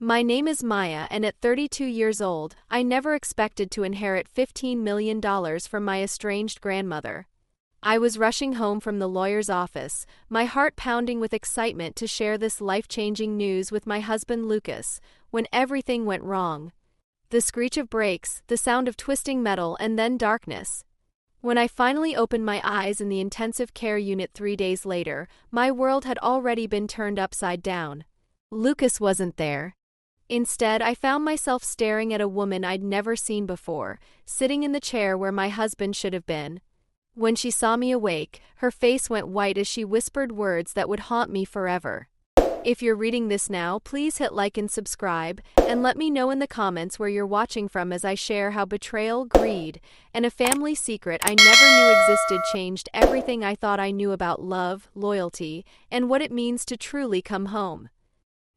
My name is Maya, and at 32 years old, I never expected to inherit $15 million from my estranged grandmother. I was rushing home from the lawyer's office, my heart pounding with excitement to share this life-changing news with my husband Lucas, when everything went wrong. The screech of brakes, the sound of twisting metal, and then darkness. When I finally opened my eyes in the intensive care unit 3 days later, my world had already been turned upside down. Lucas wasn't there. Instead, I found myself staring at a woman I'd never seen before, sitting in the chair where my husband should have been. When she saw me awake, her face went white as she whispered words that would haunt me forever. If you're reading this now, please hit like and subscribe, and let me know in the comments where you're watching from as I share how betrayal, greed, and a family secret I never knew existed changed everything I thought I knew about love, loyalty, and what it means to truly come home.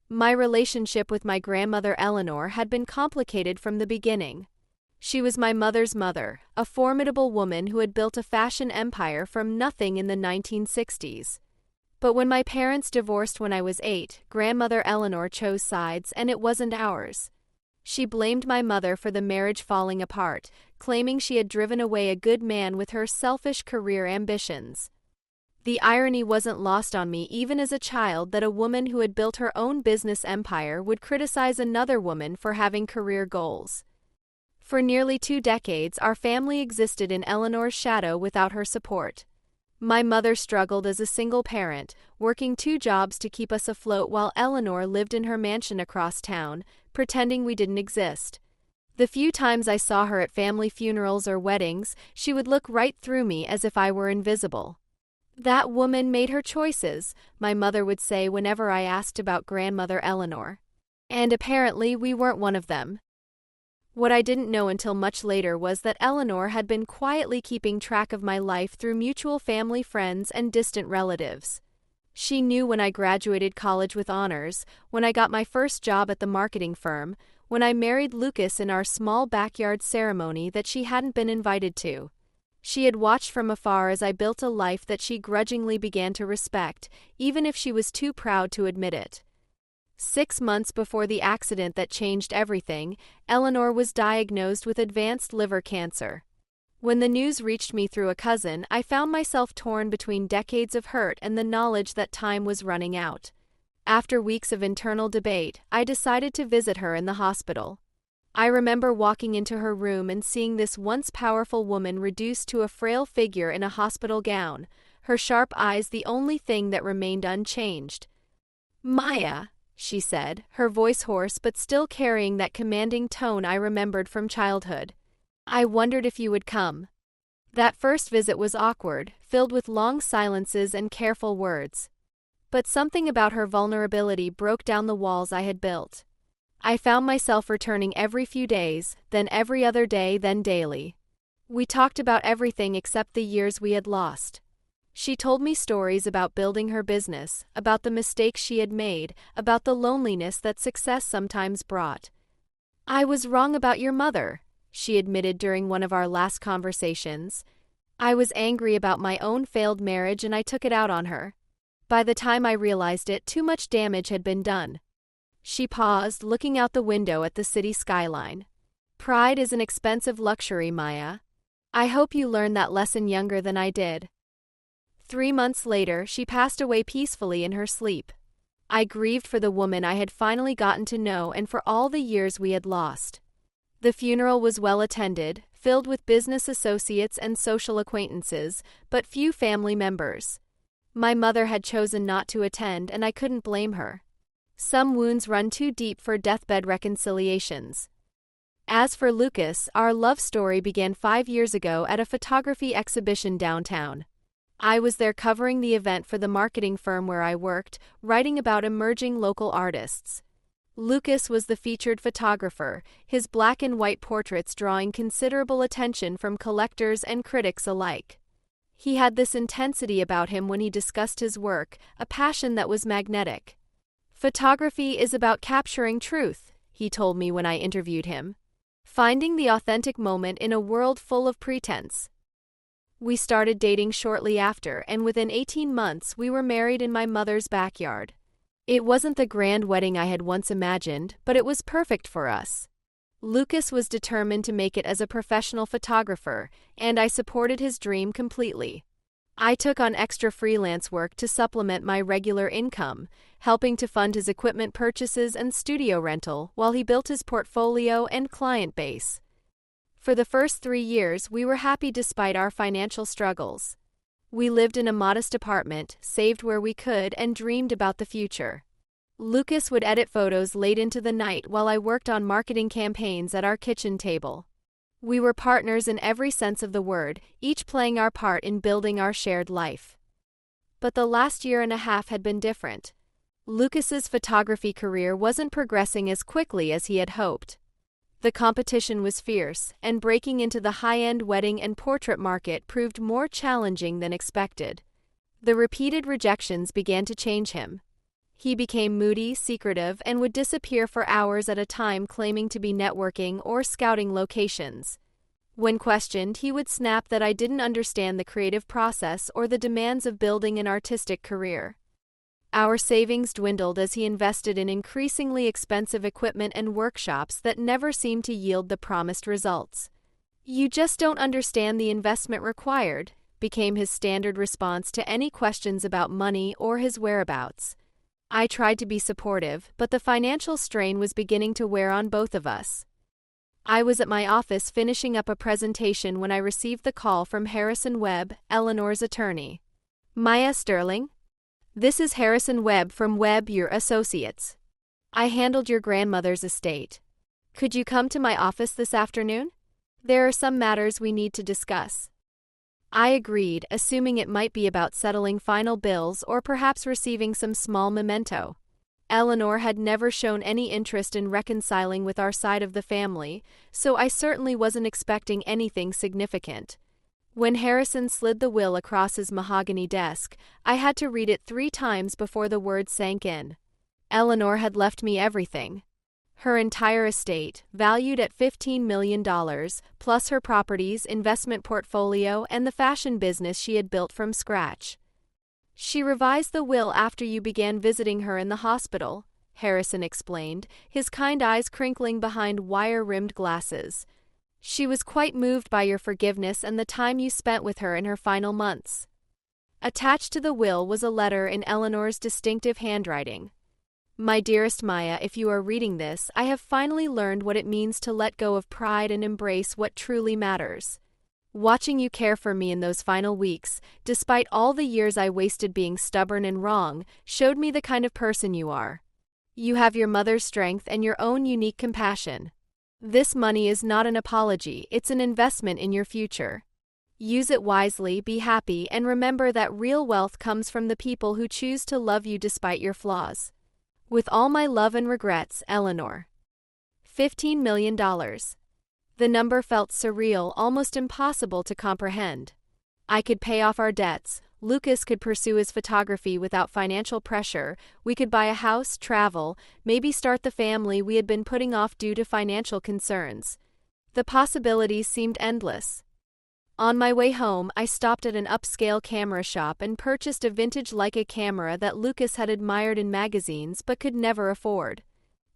My relationship with my grandmother Eleanor had been complicated from the beginning. She was my mother's mother, a formidable woman who had built a fashion empire from nothing in the 1960s. But when my parents divorced when I was 8, grandmother Eleanor chose sides, and it wasn't ours. She blamed my mother for the marriage falling apart, claiming she had driven away a good man with her selfish career ambitions. The irony wasn't lost on me even as a child that a woman who had built her own business empire would criticize another woman for having career goals. For nearly 2 decades, our family existed in Eleanor's shadow without her support. My mother struggled as a single parent, working 2 jobs to keep us afloat while Eleanor lived in her mansion across town, pretending we didn't exist. The few times I saw her at family funerals or weddings, she would look right through me as if I were invisible. "That woman made her choices," my mother would say whenever I asked about grandmother Eleanor. And apparently we weren't one of them. What I didn't know until much later was that Eleanor had been quietly keeping track of my life through mutual family friends and distant relatives. She knew when I graduated college with honors, when I got my first job at the marketing firm, when I married Lucas in our small backyard ceremony that she hadn't been invited to. She had watched from afar as I built a life that she grudgingly began to respect, even if she was too proud to admit it. 6 months before the accident that changed everything, Eleanor was diagnosed with advanced liver cancer. When the news reached me through a cousin, I found myself torn between decades of hurt and the knowledge that time was running out. After weeks of internal debate, I decided to visit her in the hospital. I remember walking into her room and seeing this once powerful woman reduced to a frail figure in a hospital gown, her sharp eyes the only thing that remained unchanged. "Maya," she said, her voice hoarse but still carrying that commanding tone I remembered from childhood. "I wondered if you would come." That first visit was awkward, filled with long silences and careful words. But something about her vulnerability broke down the walls I had built. I found myself returning every few days, then every other day, then daily. We talked about everything except the years we had lost. She told me stories about building her business, about the mistakes she had made, about the loneliness that success sometimes brought. "I was wrong about your mother," she admitted during one of our last conversations. "I was angry about my own failed marriage and I took it out on her. By the time I realized it, too much damage had been done." She paused, looking out the window at the city skyline. "Pride is an expensive luxury, Maya. I hope you learned that lesson younger than I did." 3 months later, she passed away peacefully in her sleep. I grieved for the woman I had finally gotten to know and for all the years we had lost. The funeral was well attended, filled with business associates and social acquaintances, but few family members. My mother had chosen not to attend, and I couldn't blame her. Some wounds run too deep for deathbed reconciliations. As for Lucas, our love story began 5 years ago at a photography exhibition downtown. I was there covering the event for the marketing firm where I worked, writing about emerging local artists. Lucas was the featured photographer, his black and white portraits drawing considerable attention from collectors and critics alike. He had this intensity about him when he discussed his work, a passion that was magnetic. "Photography is about capturing truth," he told me when I interviewed him. "Finding the authentic moment in a world full of pretense." We started dating shortly after, and within 18 months we were married in my mother's backyard. It wasn't the grand wedding I had once imagined, but it was perfect for us. Lucas was determined to make it as a professional photographer, and I supported his dream completely. I took on extra freelance work to supplement my regular income, helping to fund his equipment purchases and studio rental while he built his portfolio and client base. For the first 3 years, we were happy despite our financial struggles. We lived in a modest apartment, saved where we could, and dreamed about the future. Lucas would edit photos late into the night while I worked on marketing campaigns at our kitchen table. We were partners in every sense of the word, each playing our part in building our shared life. But the last year and a half had been different. Lucas's photography career wasn't progressing as quickly as he had hoped. The competition was fierce, and breaking into the high-end wedding and portrait market proved more challenging than expected. The repeated rejections began to change him. He became moody, secretive, and would disappear for hours at a time claiming to be networking or scouting locations. When questioned, he would snap that I didn't understand the creative process or the demands of building an artistic career. Our savings dwindled as he invested in increasingly expensive equipment and workshops that never seemed to yield the promised results. "You just don't understand the investment required," became his standard response to any questions about money or his whereabouts. I tried to be supportive, but the financial strain was beginning to wear on both of us. I was at my office finishing up a presentation when I received the call from Harrison Webb, Eleanor's attorney. "Maya Sterling? This is Harrison Webb from Webb, your associates. I handled your grandmother's estate. Could you come to my office this afternoon? There are some matters we need to discuss." I agreed, assuming it might be about settling final bills or perhaps receiving some small memento. Eleanor had never shown any interest in reconciling with our side of the family, so I certainly wasn't expecting anything significant. When Harrison slid the will across his mahogany desk, I had to read it 3 times before the words sank in. Eleanor had left me everything. Her entire estate, valued at $15 million, plus her properties, investment portfolio, and the fashion business she had built from scratch. "She revised the will after you began visiting her in the hospital," Harrison explained, his kind eyes crinkling behind wire-rimmed glasses. "She was quite moved by your forgiveness and the time you spent with her in her final months." Attached to the will was a letter in Eleanor's distinctive handwriting. "My dearest Maya, if you are reading this, I have finally learned what it means to let go of pride and embrace what truly matters. Watching you care for me in those final weeks, despite all the years I wasted being stubborn and wrong, showed me the kind of person you are. You have your mother's strength and your own unique compassion. This money is not an apology, it's an investment in your future. Use it wisely, be happy, and remember that real wealth comes from the people who choose to love you despite your flaws. With all my love and regrets, Eleanor." $15 million. The number felt surreal, almost impossible to comprehend. I could pay off our debts, Lucas could pursue his photography without financial pressure, we could buy a house, travel, maybe start the family we had been putting off due to financial concerns. The possibilities seemed endless. On my way home, I stopped at an upscale camera shop and purchased a vintage Leica camera that Lucas had admired in magazines but could never afford.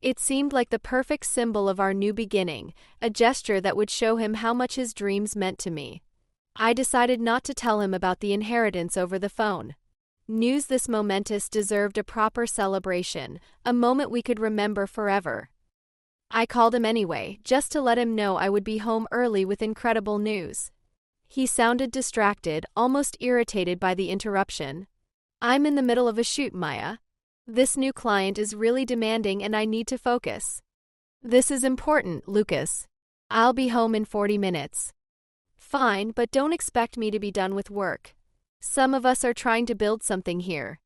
It seemed like the perfect symbol of our new beginning, a gesture that would show him how much his dreams meant to me. I decided not to tell him about the inheritance over the phone. News this momentous deserved a proper celebration, a moment we could remember forever. I called him anyway, just to let him know I would be home early with incredible news. He sounded distracted, almost irritated by the interruption. "I'm in the middle of a shoot, Maya. This new client is really demanding and I need to focus." "This is important, Lucas. I'll be home in 40 minutes. "Fine, but don't expect me to be done with work. Some of us are trying to build something here."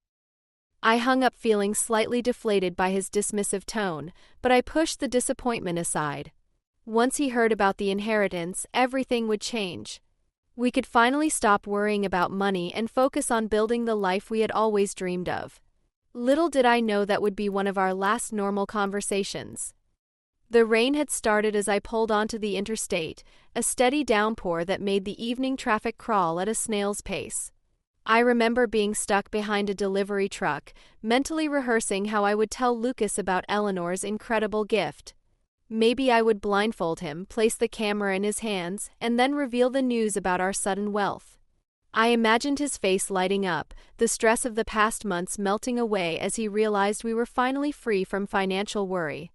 I hung up feeling slightly deflated by his dismissive tone, but I pushed the disappointment aside. Once he heard about the inheritance, everything would change. We could finally stop worrying about money and focus on building the life we had always dreamed of. Little did I know that would be one of our last normal conversations. The rain had started as I pulled onto the interstate, a steady downpour that made the evening traffic crawl at a snail's pace. I remember being stuck behind a delivery truck, mentally rehearsing how I would tell Lucas about Eleanor's incredible gift. Maybe I would blindfold him, place the camera in his hands, and then reveal the news about our sudden wealth. I imagined his face lighting up, the stress of the past months melting away as he realized we were finally free from financial worry.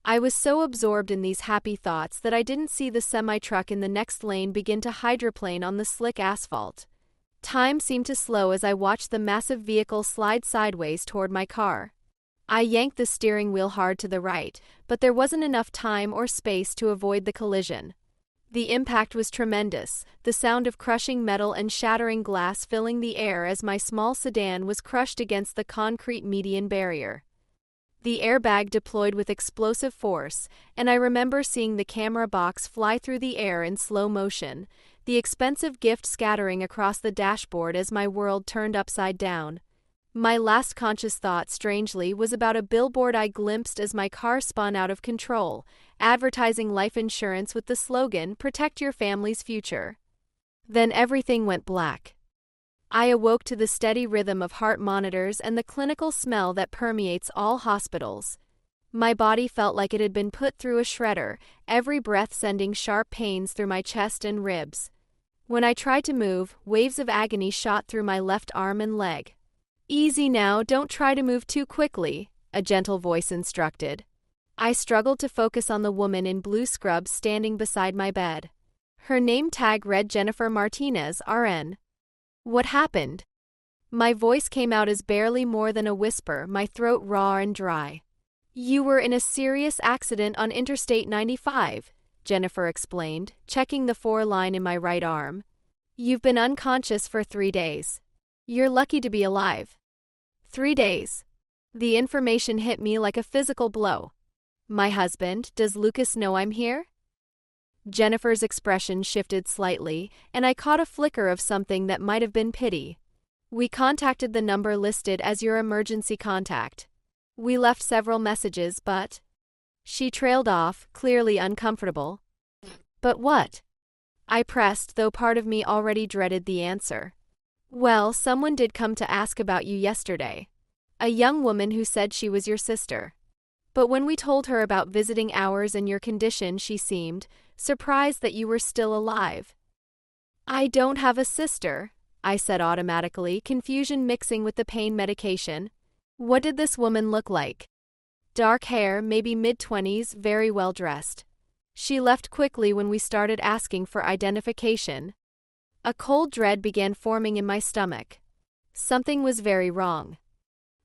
I was so absorbed in these happy thoughts that I didn't see the semi-truck in the next lane begin to hydroplane on the slick asphalt. Time seemed to slow as I watched the massive vehicle slide sideways toward my car. I yanked the steering wheel hard to the right, but there wasn't enough time or space to avoid the collision. The impact was tremendous, the sound of crushing metal and shattering glass filling the air as my small sedan was crushed against the concrete median barrier. The airbag deployed with explosive force, and I remember seeing the camera box fly through the air in slow motion, the expensive gift scattering across the dashboard as my world turned upside down. My last conscious thought, strangely, was about a billboard I glimpsed as my car spun out of control, advertising life insurance with the slogan, "Protect your family's future." Then everything went black. I awoke to the steady rhythm of heart monitors and the clinical smell that permeates all hospitals. My body felt like it had been put through a shredder, every breath sending sharp pains through my chest and ribs. When I tried to move, waves of agony shot through my left arm and leg. "Easy now, don't try to move too quickly," a gentle voice instructed. I struggled to focus on the woman in blue scrubs standing beside my bed. Her name tag read Jennifer Martinez, RN. "What happened?" My voice came out as barely more than a whisper, my throat raw and dry. "You were in a serious accident on Interstate 95, Jennifer explained, checking the 4 line in my right arm. "You've been unconscious for 3 days. You're lucky to be alive." 3 days. The information hit me like a physical blow. "My husband, does Lucas know I'm here?" Jennifer's expression shifted slightly, and I caught a flicker of something that might have been pity. "We contacted the number listed as your emergency contact. We left several messages, but—" She trailed off, clearly uncomfortable. "But what?" I pressed, though part of me already dreaded the answer. "Well, someone did come to ask about you yesterday. A young woman who said she was your sister. But when we told her about visiting hours and your condition, she seemed surprised that you were still alive." "I don't have a sister," I said automatically, confusion mixing with the pain medication. What did this woman look like? Dark hair, maybe mid-20s, very well dressed. She left quickly when we started asking for identification. A cold dread began forming in my stomach. Something was very wrong.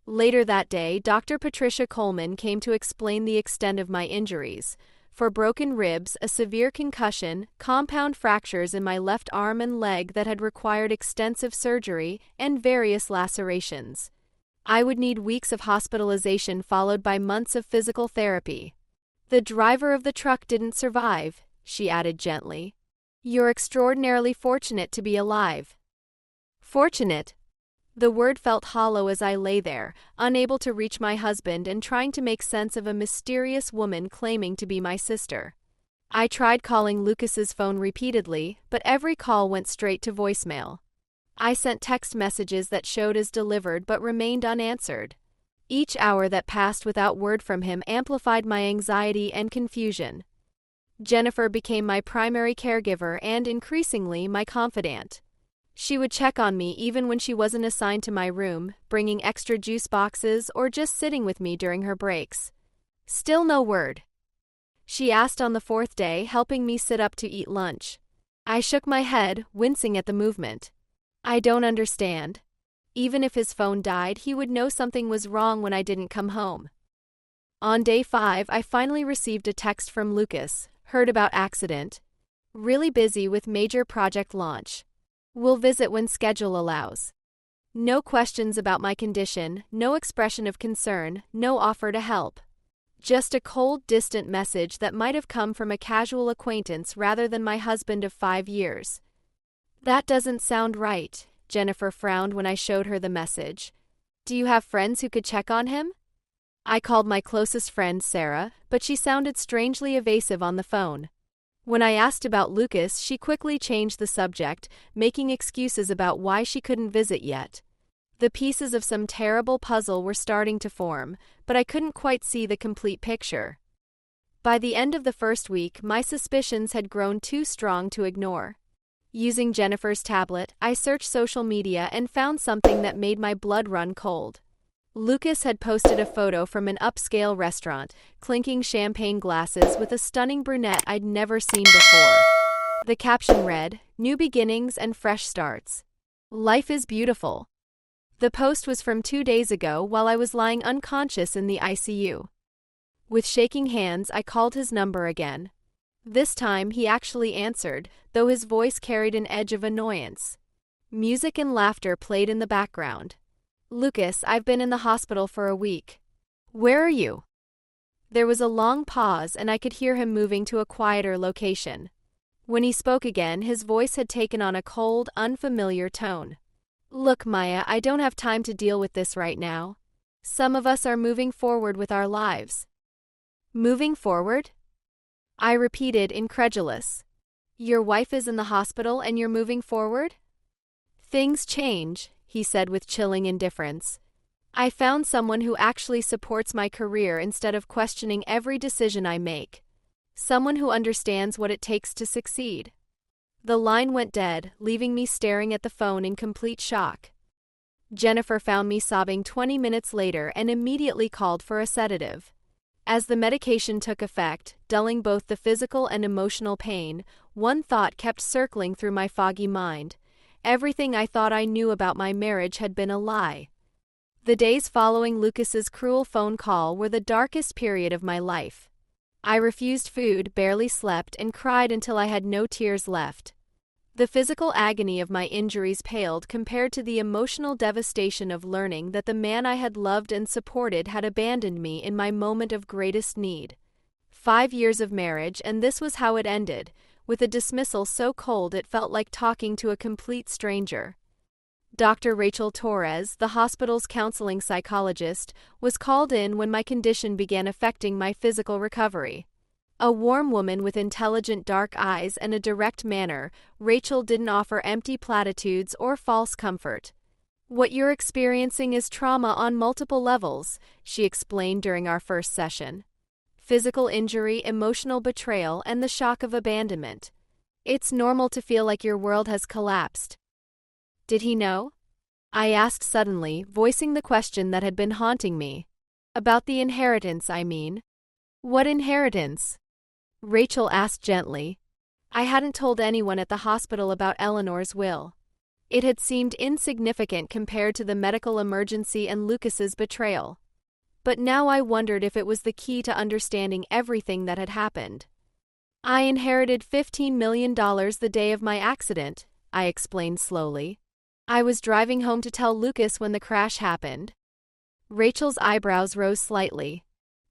Later that day, Dr. Patricia Coleman came to explain the extent of my injuries. For broken ribs, a severe concussion, compound fractures in my left arm and leg that had required extensive surgery, and various lacerations. I would need weeks of hospitalization followed by months of physical therapy. "The driver of the truck didn't survive," she added gently. "You're extraordinarily fortunate to be alive." Fortunate? The word felt hollow as I lay there, unable to reach my husband and trying to make sense of a mysterious woman claiming to be my sister. I tried calling Lucas's phone repeatedly, but every call went straight to voicemail. I sent text messages that showed as delivered but remained unanswered. Each hour that passed without word from him amplified my anxiety and confusion. Jennifer became my primary caregiver and, increasingly, my confidant. She would check on me even when she wasn't assigned to my room, bringing extra juice boxes or just sitting with me during her breaks. Still no word. She asked on the 4th day, helping me sit up to eat lunch. I shook my head, wincing at the movement. "I don't understand. Even if his phone died, he would know something was wrong when I didn't come home." On day 5, I finally received a text from Lucas. "Heard about accident. Really busy with major project launch. Will visit when schedule allows." No questions about my condition, no expression of concern, no offer to help. Just a cold, distant message that might have come from a casual acquaintance rather than my husband of 5 years. "That doesn't sound right," Jennifer frowned when I showed her the message. "Do you have friends who could check on him?" I called my closest friend, Sarah, but she sounded strangely evasive on the phone. When I asked about Lucas, she quickly changed the subject, making excuses about why she couldn't visit yet. The pieces of some terrible puzzle were starting to form, but I couldn't quite see the complete picture. By the end of the first week, my suspicions had grown too strong to ignore. Using Jennifer's tablet, I searched social media and found something that made my blood run cold. Lucas had posted a photo from an upscale restaurant, clinking champagne glasses with a stunning brunette I'd never seen before. The caption read, "New beginnings and fresh starts. Life is beautiful." The post was from 2 days ago while I was lying unconscious in the ICU. With shaking hands, I called his number again. This time, he actually answered, though his voice carried an edge of annoyance. Music and laughter played in the background. "Lucas, I've been in the hospital for a week. Where are you?" There was a long pause, and I could hear him moving to a quieter location. When he spoke again, his voice had taken on a cold, unfamiliar tone. "Look, Maya, I don't have time to deal with this right now. Some of us are moving forward with our lives." "Moving forward?" I repeated, incredulous. "Your wife is in the hospital and you're moving forward?" "Things change," he said with chilling indifference. "I found someone who actually supports my career instead of questioning every decision I make. Someone who understands what it takes to succeed." The line went dead, leaving me staring at the phone in complete shock. Jennifer found me sobbing 20 minutes later and immediately called for a sedative. As the medication took effect, dulling both the physical and emotional pain, one thought kept circling through my foggy mind. Everything I thought I knew about my marriage had been a lie. The days following Lucas's cruel phone call were the darkest period of my life. I refused food, barely slept, and cried until I had no tears left. The physical agony of my injuries paled compared to the emotional devastation of learning that the man I had loved and supported had abandoned me in my moment of greatest need. 5 years of marriage, and this was how it ended, with a dismissal so cold it felt like talking to a complete stranger. Dr. Rachel Torres, the hospital's counseling psychologist, was called in when my condition began affecting my physical recovery. A warm woman with intelligent dark eyes and a direct manner, Rachel didn't offer empty platitudes or false comfort. "What you're experiencing is trauma on multiple levels," she explained during our first session. "Physical injury, emotional betrayal, and the shock of abandonment. It's normal to feel like your world has collapsed." Did he know? I asked suddenly, voicing the question that had been haunting me. "About the inheritance, I mean." "What inheritance?" Rachel asked gently. I hadn't told anyone at the hospital about Eleanor's will. It had seemed insignificant compared to the medical emergency and Lucas's betrayal. But now I wondered if it was the key to understanding everything that had happened. "I inherited $15 million the day of my accident," I explained slowly. "I was driving home to tell Lucas when the crash happened." Rachel's eyebrows rose slightly.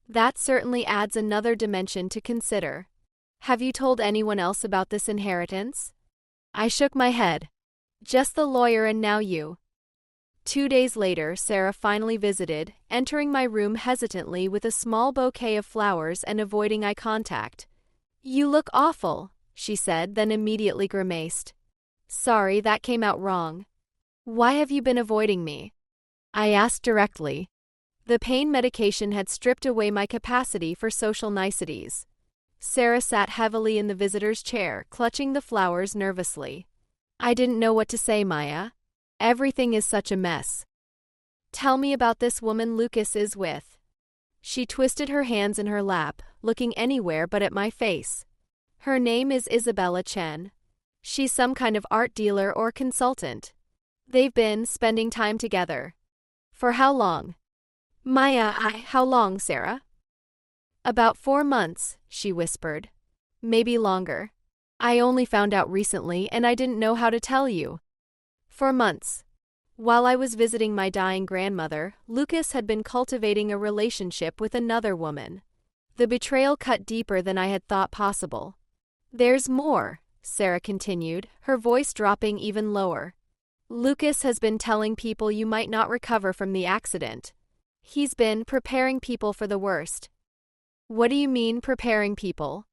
"That certainly adds another dimension to consider. Have you told anyone else about this inheritance?" I shook my head. "Just the lawyer and now you." 2 days later, Sarah finally visited, entering my room hesitantly with a small bouquet of flowers and avoiding eye contact. "You look awful," she said, then immediately grimaced. "Sorry, that came out wrong." "Why have you been avoiding me?" I asked directly. The pain medication had stripped away my capacity for social niceties. Sarah sat heavily in the visitor's chair, clutching the flowers nervously. "I didn't know what to say, Maya. Everything is such a mess." "Tell me about this woman Lucas is with." She twisted her hands in her lap, looking anywhere but at my face. "Her name is Isabella Chen. She's some kind of art dealer or consultant. They've been spending time together." "For how long?" "Maya, how long, Sarah?" "About 4 months," she whispered. "Maybe longer. I only found out recently, and I didn't know how to tell you." "For months." While I was visiting my dying grandmother, Lucas had been cultivating a relationship with another woman. The betrayal cut deeper than I had thought possible. "There's more," Sarah continued, her voice dropping even lower. "Lucas has been telling people you might not recover from the accident. He's been preparing people for the worst." "What do you mean, preparing people?"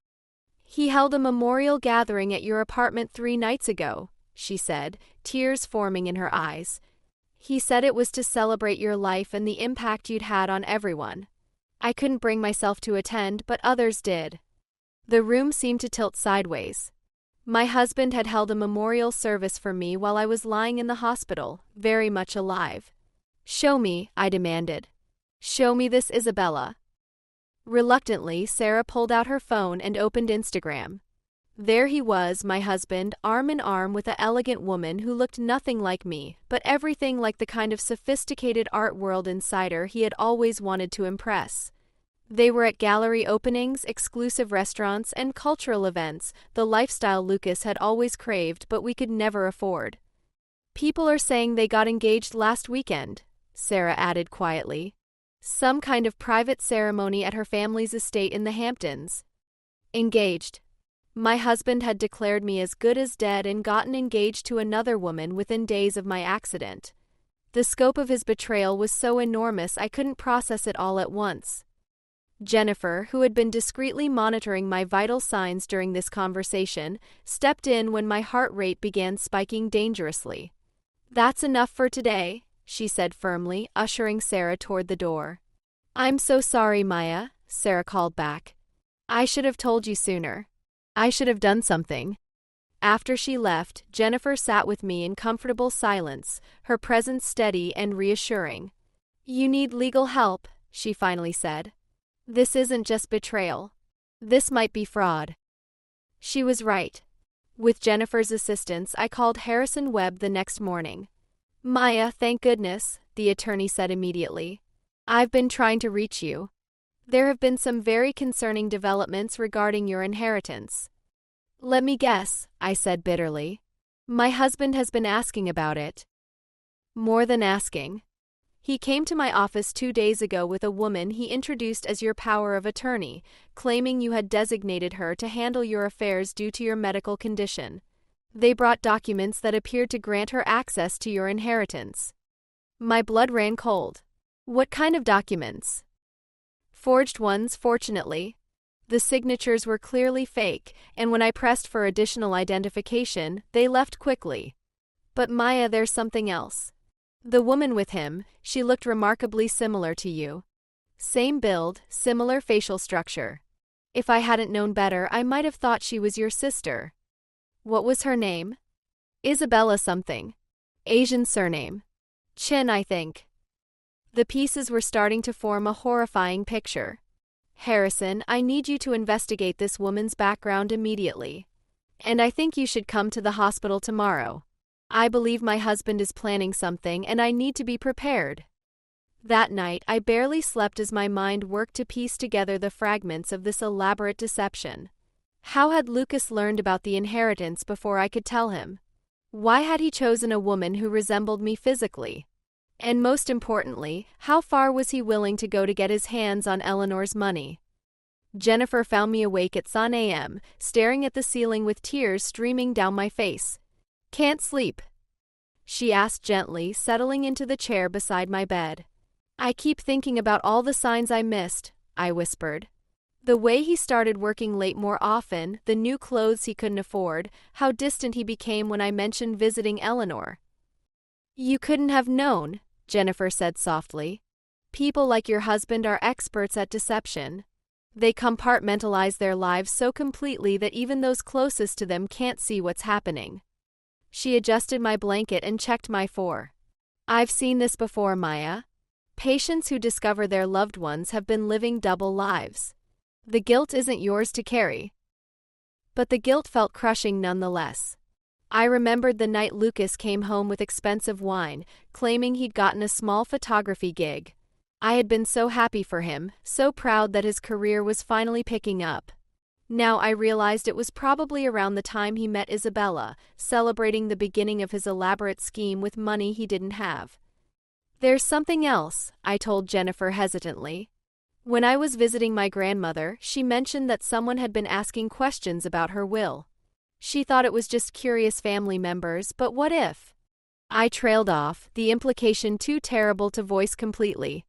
He held a memorial gathering at your apartment 3 nights ago, she said, tears forming in her eyes. He said it was to celebrate your life and the impact you'd had on everyone. I couldn't bring myself to attend, but others did. The room seemed to tilt sideways. My husband had held a memorial service for me while I was lying in the hospital, very much alive. Show me, I demanded. Show me this Isabella. Reluctantly, Sarah pulled out her phone and opened Instagram. There he was, my husband, arm in arm with an elegant woman who looked nothing like me, but everything like the kind of sophisticated art world insider he had always wanted to impress. They were at gallery openings, exclusive restaurants, and cultural events, the lifestyle Lucas had always craved but we could never afford. People are saying they got engaged last weekend, Sarah added quietly. Some kind of private ceremony at her family's estate in the Hamptons. Engaged. My husband had declared me as good as dead and gotten engaged to another woman within days of my accident. The scope of his betrayal was so enormous I couldn't process it all at once. Jennifer, who had been discreetly monitoring my vital signs during this conversation, stepped in when my heart rate began spiking dangerously. That's enough for today, she said firmly, ushering Sarah toward the door. I'm so sorry, Maya, Sarah called back. I should have told you sooner. I should have done something. After she left, Jennifer sat with me in comfortable silence, her presence steady and reassuring. You need legal help, she finally said. This isn't just betrayal. This might be fraud. She was right. With Jennifer's assistance, I called Harrison Webb the next morning. Maya, thank goodness, the attorney said immediately. I've been trying to reach you. There have been some very concerning developments regarding your inheritance. Let me guess, I said bitterly. My husband has been asking about it. More than asking. He came to my office 2 days ago with a woman he introduced as your power of attorney, claiming you had designated her to handle your affairs due to your medical condition. They brought documents that appeared to grant her access to your inheritance. My blood ran cold. What kind of documents? Forged ones, fortunately. The signatures were clearly fake, and when I pressed for additional identification, they left quickly. But Maya, there's something else. The woman with him, she looked remarkably similar to you. Same build, similar facial structure. If I hadn't known better, I might have thought she was your sister. What was her name? Isabella something. Asian surname. Chin, I think. The pieces were starting to form a horrifying picture. Harrison, I need you to investigate this woman's background immediately. And I think you should come to the hospital tomorrow. I believe my husband is planning something and I need to be prepared. That night, I barely slept as my mind worked to piece together the fragments of this elaborate deception. How had Lucas learned about the inheritance before I could tell him? Why had he chosen a woman who resembled me physically? And most importantly, how far was he willing to go to get his hands on Eleanor's money? Jennifer found me awake at 10 a.m., staring at the ceiling with tears streaming down my face. Can't sleep? She asked gently, settling into the chair beside my bed. I keep thinking about all the signs I missed, I whispered. The way he started working late more often, the new clothes he couldn't afford, how distant he became when I mentioned visiting Eleanor. You couldn't have known, Jennifer said softly. People like your husband are experts at deception. They compartmentalize their lives so completely that even those closest to them can't see what's happening. She adjusted my blanket and checked my fore. I've seen this before, Maya. Patients who discover their loved ones have been living double lives. The guilt isn't yours to carry. But the guilt felt crushing nonetheless. I remembered the night Lucas came home with expensive wine, claiming he'd gotten a small photography gig. I had been so happy for him, so proud that his career was finally picking up. Now I realized it was probably around the time he met Isabella, celebrating the beginning of his elaborate scheme with money he didn't have. There's something else, I told Jennifer hesitantly. When I was visiting my grandmother, she mentioned that someone had been asking questions about her will. She thought it was just curious family members, but what if? I trailed off, the implication too terrible to voice completely.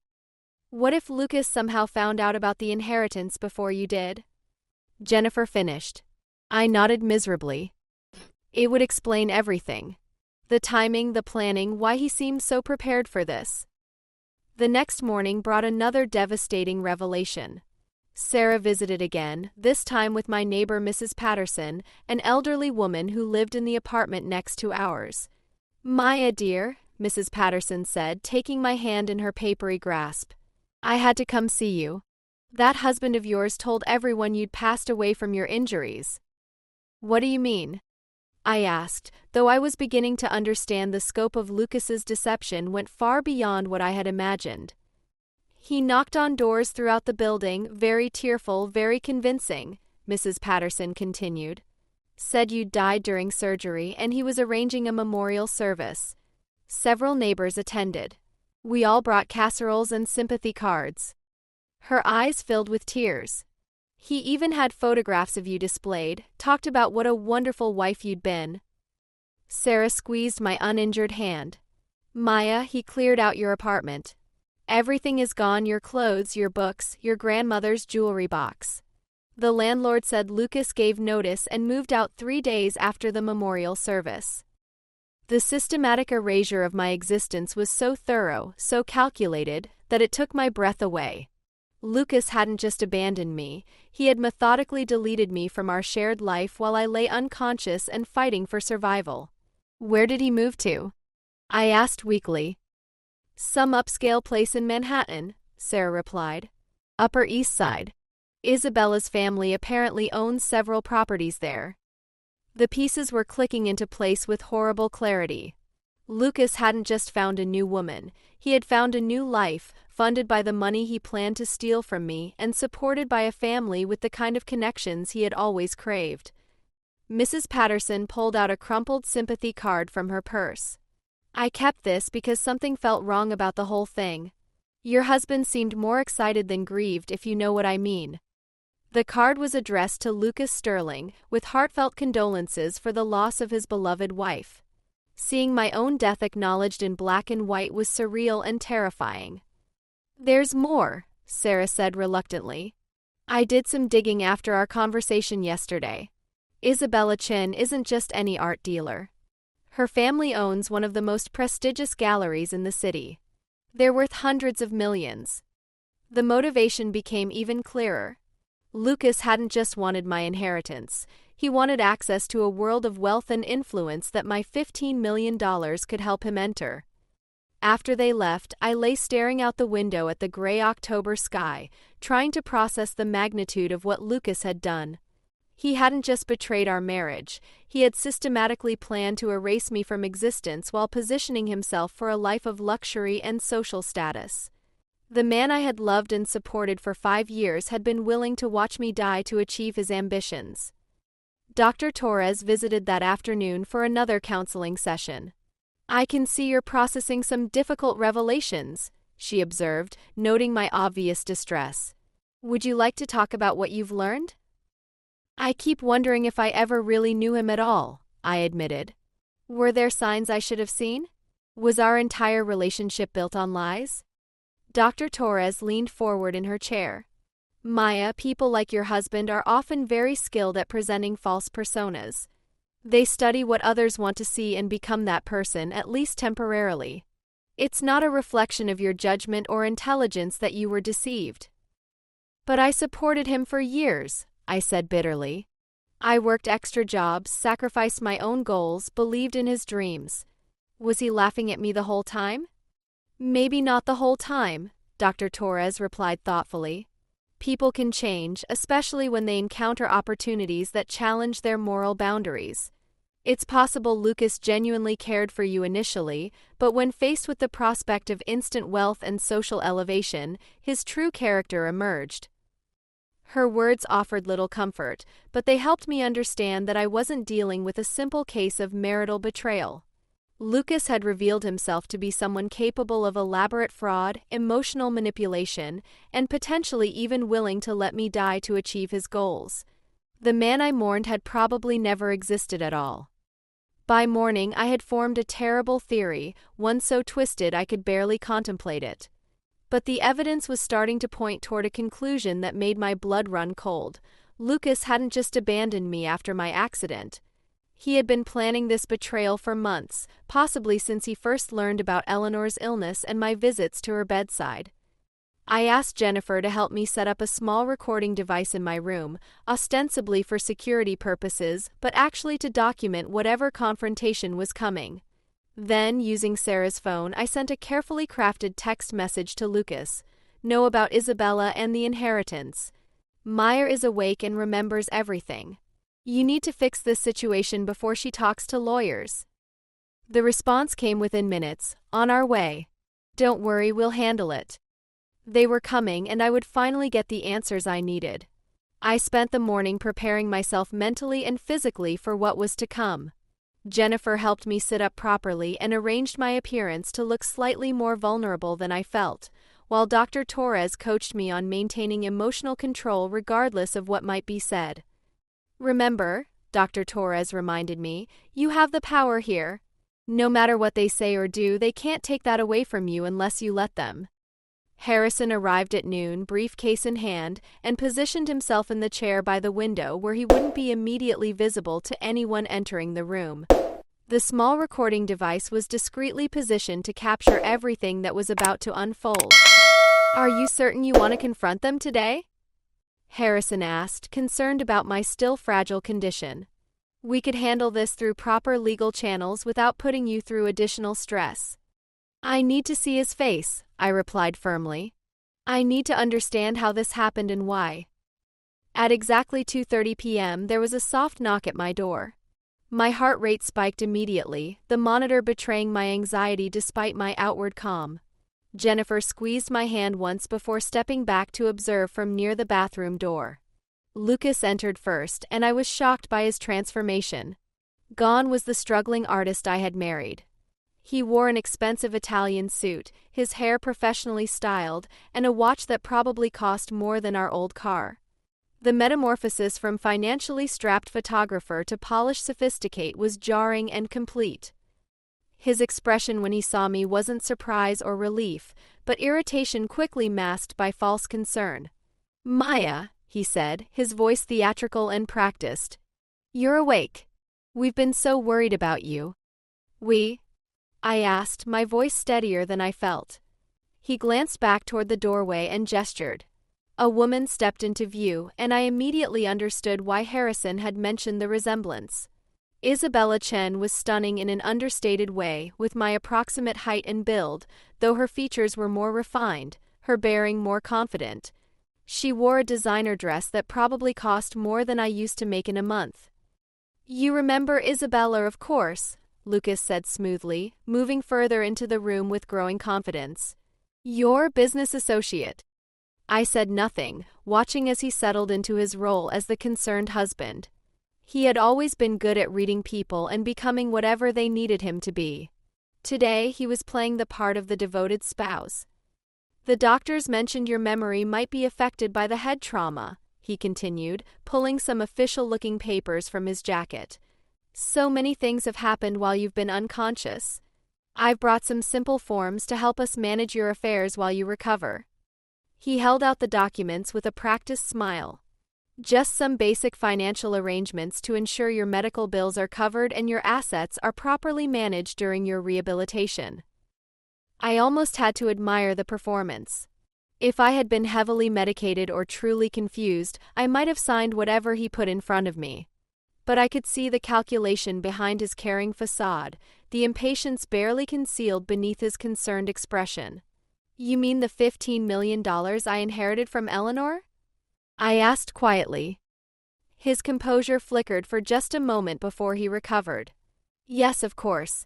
What if Lucas somehow found out about the inheritance before you did? Jennifer finished. I nodded miserably. It would explain everything. The timing, the planning, why he seemed so prepared for this. The next morning brought another devastating revelation. Sarah visited again, this time with my neighbor Mrs. Patterson, an elderly woman who lived in the apartment next to ours. "Maya, dear," Mrs. Patterson said, taking my hand in her papery grasp. "I had to come see you. That husband of yours told everyone you'd passed away from your injuries." "What do you mean?" I asked, though I was beginning to understand the scope of Lucas's deception went far beyond what I had imagined. "He knocked on doors throughout the building, very tearful, very convincing," Mrs. Patterson continued. "Said you'd died during surgery, and he was arranging a memorial service. Several neighbors attended. We all brought casseroles and sympathy cards." Her eyes filled with tears. "He even had photographs of you displayed, talked about what a wonderful wife you'd been." Sarah squeezed my uninjured hand. "Maya, he cleared out your apartment. Everything is gone, your clothes, your books, your grandmother's jewelry box. The landlord said Lucas gave notice and moved out 3 days after the memorial service." The systematic erasure of my existence was so thorough, so calculated, that it took my breath away. Lucas hadn't just abandoned me, he had methodically deleted me from our shared life while I lay unconscious and fighting for survival. "Where did he move to?" I asked weakly. "Some upscale place in Manhattan," Sarah replied. "Upper East Side. Isabella's family apparently owns several properties there." The pieces were clicking into place with horrible clarity. Lucas hadn't just found a new woman, he had found a new life, funded by the money he planned to steal from me and supported by a family with the kind of connections he had always craved. Mrs. Patterson pulled out a crumpled sympathy card from her purse. "I kept this because something felt wrong about the whole thing. Your husband seemed more excited than grieved, if you know what I mean." The card was addressed to Lucas Sterling, with heartfelt condolences for the loss of his beloved wife. Seeing my own death acknowledged in black and white was surreal and terrifying. "There's more," Sarah said reluctantly. "I did some digging after our conversation yesterday. Isabella Chin isn't just any art dealer. Her family owns one of the most prestigious galleries in the city. They're worth hundreds of millions." The motivation became even clearer. Lucas hadn't just wanted my inheritance. He wanted access to a world of wealth and influence that my $15 million could help him enter. After they left, I lay staring out the window at the gray October sky, trying to process the magnitude of what Lucas had done. He hadn't just betrayed our marriage, he had systematically planned to erase me from existence while positioning himself for a life of luxury and social status. The man I had loved and supported for 5 years had been willing to watch me die to achieve his ambitions. Dr. Torres visited that afternoon for another counseling session. "I can see you're processing some difficult revelations," she observed, noting my obvious distress. "Would you like to talk about what you've learned?" "I keep wondering if I ever really knew him at all," I admitted. "Were there signs I should have seen? Was our entire relationship built on lies?" Dr. Torres leaned forward in her chair. "Maya, people like your husband are often very skilled at presenting false personas. They study what others want to see and become that person, at least temporarily. It's not a reflection of your judgment or intelligence that you were deceived." "But I supported him for years," I said bitterly. "I worked extra jobs, sacrificed my own goals, believed in his dreams. Was he laughing at me the whole time?" "Maybe not the whole time," Dr. Torres replied thoughtfully. "People can change, especially when they encounter opportunities that challenge their moral boundaries. It's possible Lucas genuinely cared for you initially, but when faced with the prospect of instant wealth and social elevation, his true character emerged." Her words offered little comfort, but they helped me understand that I wasn't dealing with a simple case of marital betrayal. Lucas had revealed himself to be someone capable of elaborate fraud, emotional manipulation, and potentially even willing to let me die to achieve his goals. The man I mourned had probably never existed at all. By morning, I had formed a terrible theory, one so twisted I could barely contemplate it. But the evidence was starting to point toward a conclusion that made my blood run cold. Lucas hadn't just abandoned me after my accident. He had been planning this betrayal for months, possibly since he first learned about Eleanor's illness and my visits to her bedside. I asked Jennifer to help me set up a small recording device in my room, ostensibly for security purposes, but actually to document whatever confrontation was coming. Then, using Sarah's phone, I sent a carefully crafted text message to Lucas. Know about Isabella and the inheritance. Maya is awake and remembers everything. You need to fix this situation before she talks to lawyers. The response came within minutes. On our way. Don't worry, we'll handle it. They were coming, and I would finally get the answers I needed. I spent the morning preparing myself mentally and physically for what was to come. Jennifer helped me sit up properly and arranged my appearance to look slightly more vulnerable than I felt, while Dr. Torres coached me on maintaining emotional control regardless of what might be said. Remember, Dr. Torres reminded me, you have the power here. No matter what they say or do, they can't take that away from you unless you let them. Harrison arrived at noon, briefcase in hand, and positioned himself in the chair by the window where he wouldn't be immediately visible to anyone entering the room. The small recording device was discreetly positioned to capture everything that was about to unfold. Are you certain you want to confront them today? Harrison asked, concerned about my still fragile condition. We could handle this through proper legal channels without putting you through additional stress. I need to see his face, I replied firmly. I need to understand how this happened and why. At exactly 2:30 p.m., there was a soft knock at my door. My heart rate spiked immediately, the monitor betraying my anxiety despite my outward calm. Jennifer squeezed my hand once before stepping back to observe from near the bathroom door. Lucas entered first, and I was shocked by his transformation. Gone was the struggling artist I had married. He wore an expensive Italian suit, his hair professionally styled, and a watch that probably cost more than our old car. The metamorphosis from financially strapped photographer to polished sophisticate was jarring and complete. His expression when he saw me wasn't surprise or relief, but irritation quickly masked by false concern. Maya, he said, his voice theatrical and practiced. You're awake. We've been so worried about you. I asked, my voice steadier than I felt. He glanced back toward the doorway and gestured. A woman stepped into view, and I immediately understood why Harrison had mentioned the resemblance. Isabella Chen was stunning in an understated way, with my approximate height and build, though her features were more refined, her bearing more confident. She wore a designer dress that probably cost more than I used to make in a month. You remember Isabella, of course, Lucas said smoothly, moving further into the room with growing confidence. Your business associate. I said nothing, watching as he settled into his role as the concerned husband. He had always been good at reading people and becoming whatever they needed him to be. Today, he was playing the part of the devoted spouse. The doctors mentioned your memory might be affected by the head trauma, he continued, pulling some official-looking papers from his jacket. So many things have happened while you've been unconscious. I've brought some simple forms to help us manage your affairs while you recover. He held out the documents with a practiced smile. Just some basic financial arrangements to ensure your medical bills are covered and your assets are properly managed during your rehabilitation. I almost had to admire the performance. If I had been heavily medicated or truly confused, I might have signed whatever he put in front of me. But I could see the calculation behind his caring facade, the impatience barely concealed beneath his concerned expression. You mean the $15 million I inherited from Eleanor? I asked quietly. His composure flickered for just a moment before he recovered. Yes, of course.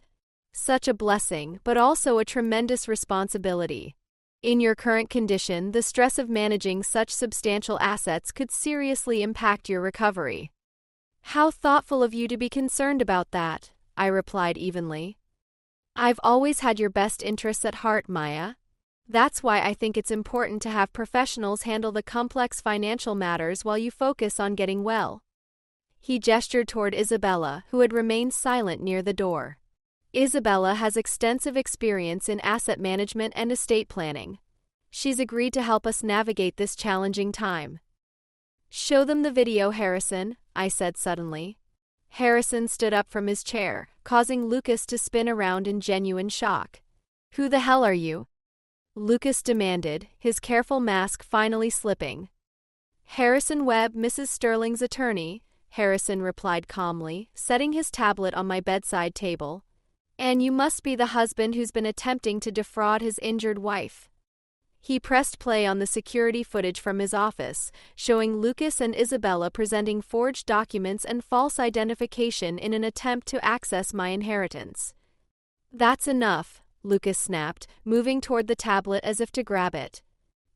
Such a blessing, but also a tremendous responsibility. In your current condition, the stress of managing such substantial assets could seriously impact your recovery. How thoughtful of you to be concerned about that, I replied evenly. I've always had your best interests at heart, Maya. That's why I think it's important to have professionals handle the complex financial matters while you focus on getting well. He gestured toward Isabella, who had remained silent near the door. Isabella has extensive experience in asset management and estate planning. She's agreed to help us navigate this challenging time. Show them the video, Harrison, I said suddenly. Harrison stood up from his chair, causing Lucas to spin around in genuine shock. Who the hell are you? Lucas demanded, his careful mask finally slipping. Harrison Webb, Mrs. Sterling's attorney, Harrison replied calmly, setting his tablet on my bedside table. And you must be the husband who's been attempting to defraud his injured wife. He pressed play on the security footage from his office, showing Lucas and Isabella presenting forged documents and false identification in an attempt to access my inheritance. That's enough, Lucas snapped, moving toward the tablet as if to grab it.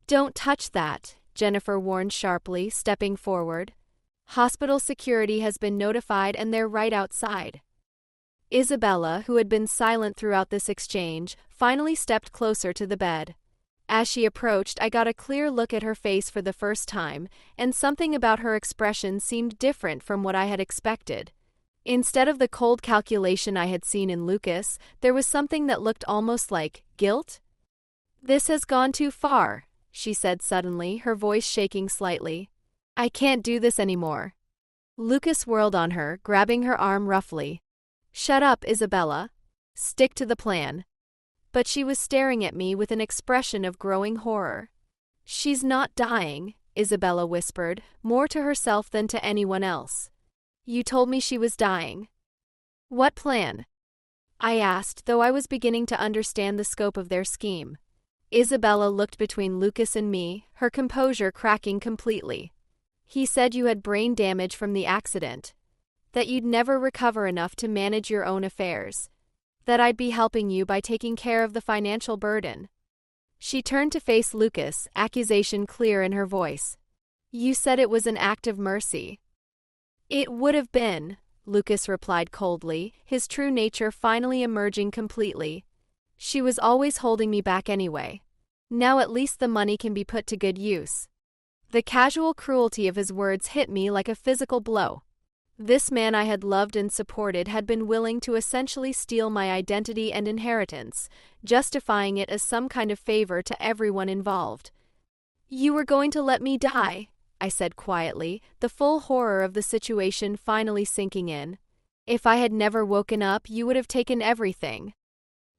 Don't touch that, Jennifer warned sharply, stepping forward. Hospital security has been notified and they're right outside. Isabella, who had been silent throughout this exchange, finally stepped closer to the bed. As she approached, I got a clear look at her face for the first time, and something about her expression seemed different from what I had expected. Instead of the cold calculation I had seen in Lucas, there was something that looked almost like guilt. This has gone too far, she said suddenly, her voice shaking slightly. I can't do this anymore. Lucas whirled on her, grabbing her arm roughly. Shut up, Isabella. Stick to the plan. But she was staring at me with an expression of growing horror. She's not dying, Isabella whispered, more to herself than to anyone else. You told me she was dying. What plan? I asked, though I was beginning to understand the scope of their scheme. Isabella looked between Lucas and me, her composure cracking completely. He said you had brain damage from the accident. That you'd never recover enough to manage your own affairs. That I'd be helping you by taking care of the financial burden. She turned to face Lucas, accusation clear in her voice. You said it was an act of mercy. It would have been, Lucas replied coldly, his true nature finally emerging completely. She was always holding me back anyway. Now at least the money can be put to good use. The casual cruelty of his words hit me like a physical blow. This man I had loved and supported had been willing to essentially steal my identity and inheritance, justifying it as some kind of favor to everyone involved. You were going to let me die, I said quietly, the full horror of the situation finally sinking in. If I had never woken up, you would have taken everything.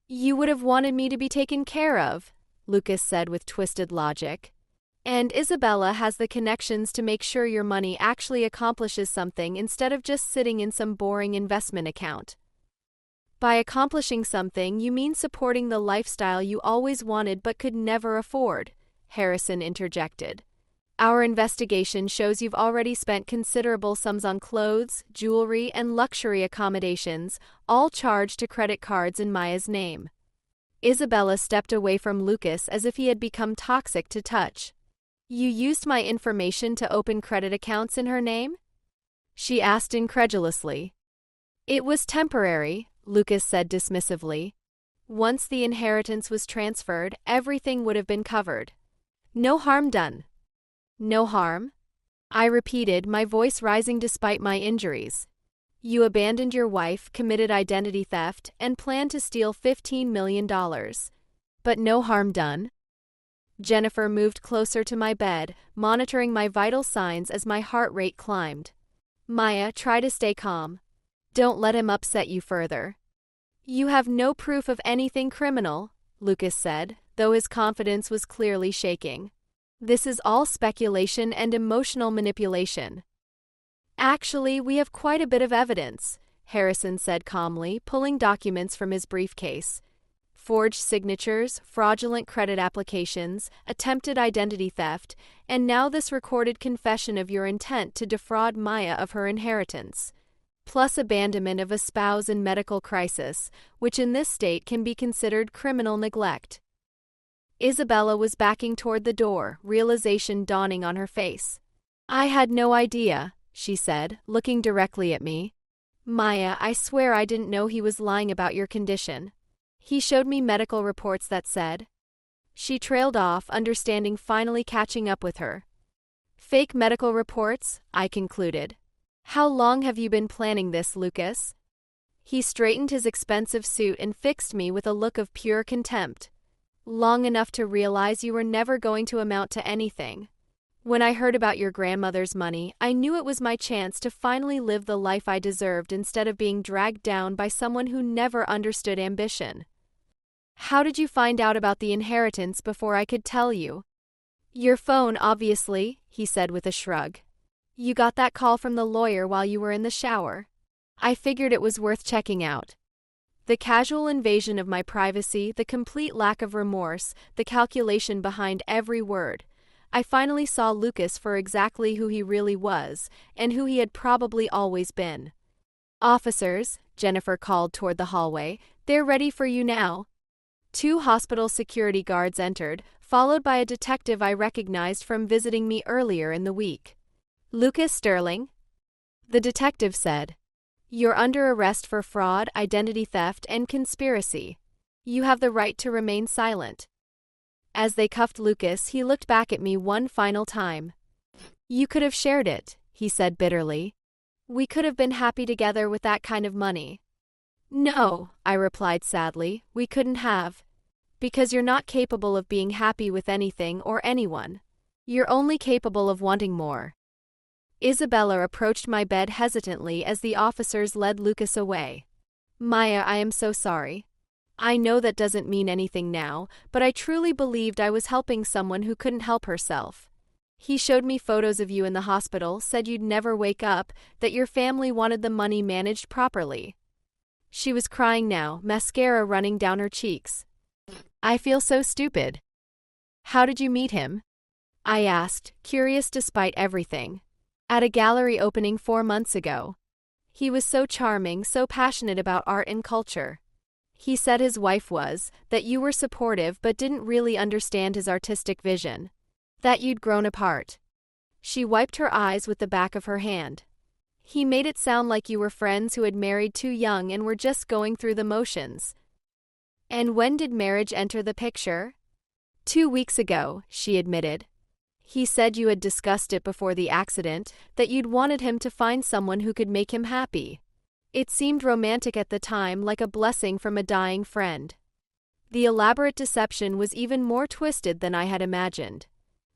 You would have wanted me to be taken care of, Lucas said with twisted logic. And Isabella has the connections to make sure your money actually accomplishes something instead of just sitting in some boring investment account. By accomplishing something, you mean supporting the lifestyle you always wanted but could never afford, Harrison interjected. Our investigation shows you've already spent considerable sums on clothes, jewelry, and luxury accommodations, all charged to credit cards in Maya's name. Isabella stepped away from Lucas as if he had become toxic to touch. You used my information to open credit accounts in her name? She asked incredulously. It was temporary, Lucas said dismissively. Once the inheritance was transferred, everything would have been covered. No harm done. No harm? I repeated, my voice rising despite my injuries. You abandoned your wife, committed identity theft, and planned to steal $15 million. But no harm done? Jennifer moved closer to my bed, monitoring my vital signs as my heart rate climbed. Maya, try to stay calm. Don't let him upset you further. You have no proof of anything criminal, Lucas said, though his confidence was clearly shaking. This is all speculation and emotional manipulation. Actually, we have quite a bit of evidence, Harrison said calmly, pulling documents from his briefcase. Forged signatures, fraudulent credit applications, attempted identity theft, and now this recorded confession of your intent to defraud Maya of her inheritance. Plus abandonment of a spouse in medical crisis, which in this state can be considered criminal neglect. Isabella was backing toward the door, realization dawning on her face. I had no idea, she said, looking directly at me. Maya, I swear I didn't know he was lying about your condition. He showed me medical reports that said. She trailed off, understanding finally catching up with her. Fake medical reports, I concluded. How long have you been planning this, Lucas? He straightened his expensive suit and fixed me with a look of pure contempt. Long enough to realize you were never going to amount to anything. When I heard about your grandmother's money, I knew it was my chance to finally live the life I deserved instead of being dragged down by someone who never understood ambition. How did you find out about the inheritance before I could tell you? Your phone, obviously, he said with a shrug. You got that call from the lawyer while you were in the shower. I figured it was worth checking out. The casual invasion of my privacy, the complete lack of remorse, the calculation behind every word. I finally saw Lucas for exactly who he really was, and who he had probably always been. Officers, Jennifer called toward the hallway, they're ready for you now. 2 hospital security guards entered, followed by a detective I recognized from visiting me earlier in the week. Lucas Sterling? The detective said. You're under arrest for fraud, identity theft, and conspiracy. You have the right to remain silent. As they cuffed Lucas, he looked back at me one final time. You could have shared it, he said bitterly. We could have been happy together with that kind of money. No, I replied sadly, we couldn't have. Because you're not capable of being happy with anything or anyone. You're only capable of wanting more. Isabella approached my bed hesitantly as the officers led Lucas away. Maya, I am so sorry. I know that doesn't mean anything now, but I truly believed I was helping someone who couldn't help herself. He showed me photos of you in the hospital, said you'd never wake up, that your family wanted the money managed properly. She was crying now, mascara running down her cheeks. I feel so stupid. How did you meet him? I asked, curious despite everything. At a gallery opening 4 months ago. He was so charming, so passionate about art and culture. He said his wife was, that you were supportive but didn't really understand his artistic vision. That you'd grown apart. She wiped her eyes with the back of her hand. He made it sound like you were friends who had married too young and were just going through the motions. And when did marriage enter the picture? 2 weeks ago, she admitted. He said you had discussed it before the accident, that you'd wanted him to find someone who could make him happy. It seemed romantic at the time, like a blessing from a dying friend. The elaborate deception was even more twisted than I had imagined.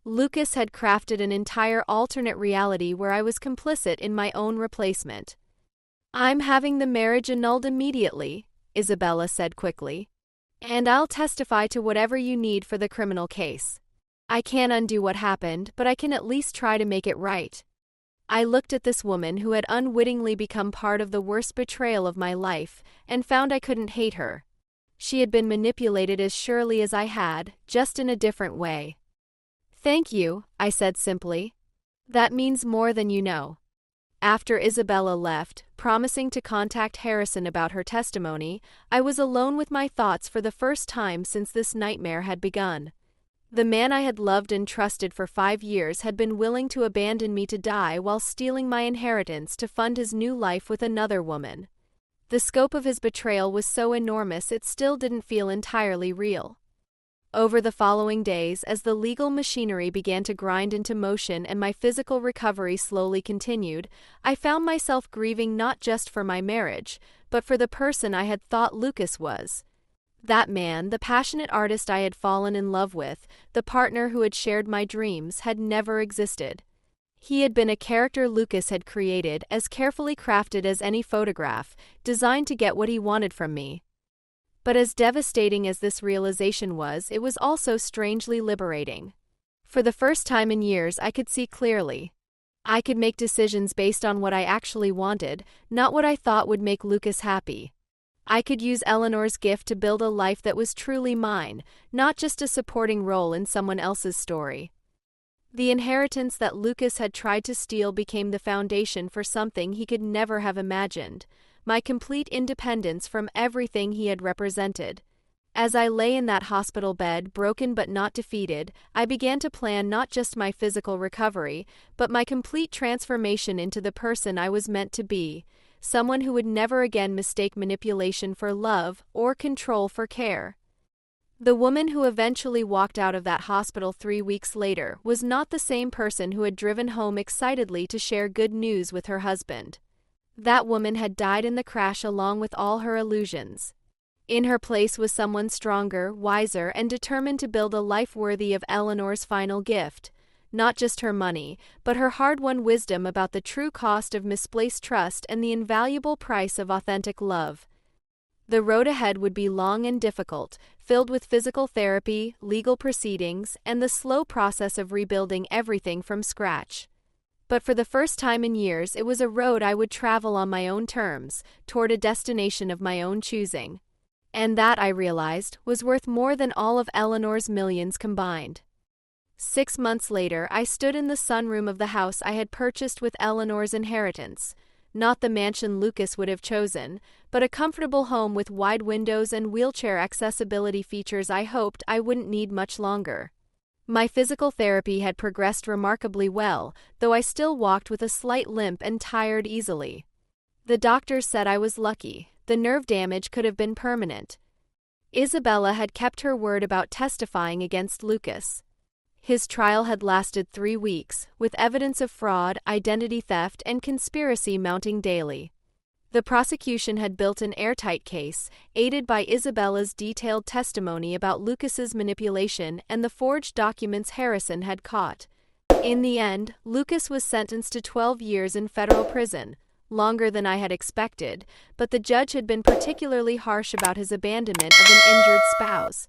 Lucas had crafted an entire alternate reality where I was complicit in my own replacement. I'm having the marriage annulled immediately, Isabella said quickly. And I'll testify to whatever you need for the criminal case. I can't undo what happened, but I can at least try to make it right. I looked at this woman who had unwittingly become part of the worst betrayal of my life, and found I couldn't hate her. She had been manipulated as surely as I had, just in a different way. Thank you, I said simply. That means more than you know. After Isabella left, promising to contact Harrison about her testimony, I was alone with my thoughts for the first time since this nightmare had begun. The man I had loved and trusted for 5 years had been willing to abandon me to die while stealing my inheritance to fund his new life with another woman. The scope of his betrayal was so enormous it still didn't feel entirely real. Over the following days, as the legal machinery began to grind into motion and my physical recovery slowly continued, I found myself grieving not just for my marriage, but for the person I had thought Lucas was. That man, the passionate artist I had fallen in love with, the partner who had shared my dreams, had never existed. He had been a character Lucas had created, as carefully crafted as any photograph, designed to get what he wanted from me. But as devastating as this realization was, it was also strangely liberating. For the first time in years, I could see clearly. I could make decisions based on what I actually wanted, not what I thought would make Lucas happy. I could use Eleanor's gift to build a life that was truly mine, not just a supporting role in someone else's story. The inheritance that Lucas had tried to steal became the foundation for something he could never have imagined, my complete independence from everything he had represented. As I lay in that hospital bed, broken but not defeated, I began to plan not just my physical recovery, but my complete transformation into the person I was meant to be. Someone who would never again mistake manipulation for love or control for care. The woman who eventually walked out of that hospital 3 weeks later was not the same person who had driven home excitedly to share good news with her husband. That woman had died in the crash along with all her illusions. In her place was someone stronger, wiser, and determined to build a life worthy of Eleanor's final gift, not just her money, but her hard-won wisdom about the true cost of misplaced trust and the invaluable price of authentic love. The road ahead would be long and difficult, filled with physical therapy, legal proceedings, and the slow process of rebuilding everything from scratch. But for the first time in years, it was a road I would travel on my own terms, toward a destination of my own choosing. And that, I realized, was worth more than all of Eleanor's millions combined. 6 months later, I stood in the sunroom of the house I had purchased with Eleanor's inheritance. Not the mansion Lucas would have chosen, but a comfortable home with wide windows and wheelchair accessibility features I hoped I wouldn't need much longer. My physical therapy had progressed remarkably well, though I still walked with a slight limp and tired easily. The doctors said I was lucky. The nerve damage could have been permanent. Isabella had kept her word about testifying against Lucas. His trial had lasted 3 weeks, with evidence of fraud, identity theft, and conspiracy mounting daily. The prosecution had built an airtight case, aided by Isabella's detailed testimony about Lucas's manipulation and the forged documents Harrison had caught. In the end, Lucas was sentenced to 12 years in federal prison, longer than I had expected, but the judge had been particularly harsh about his abandonment of an injured spouse.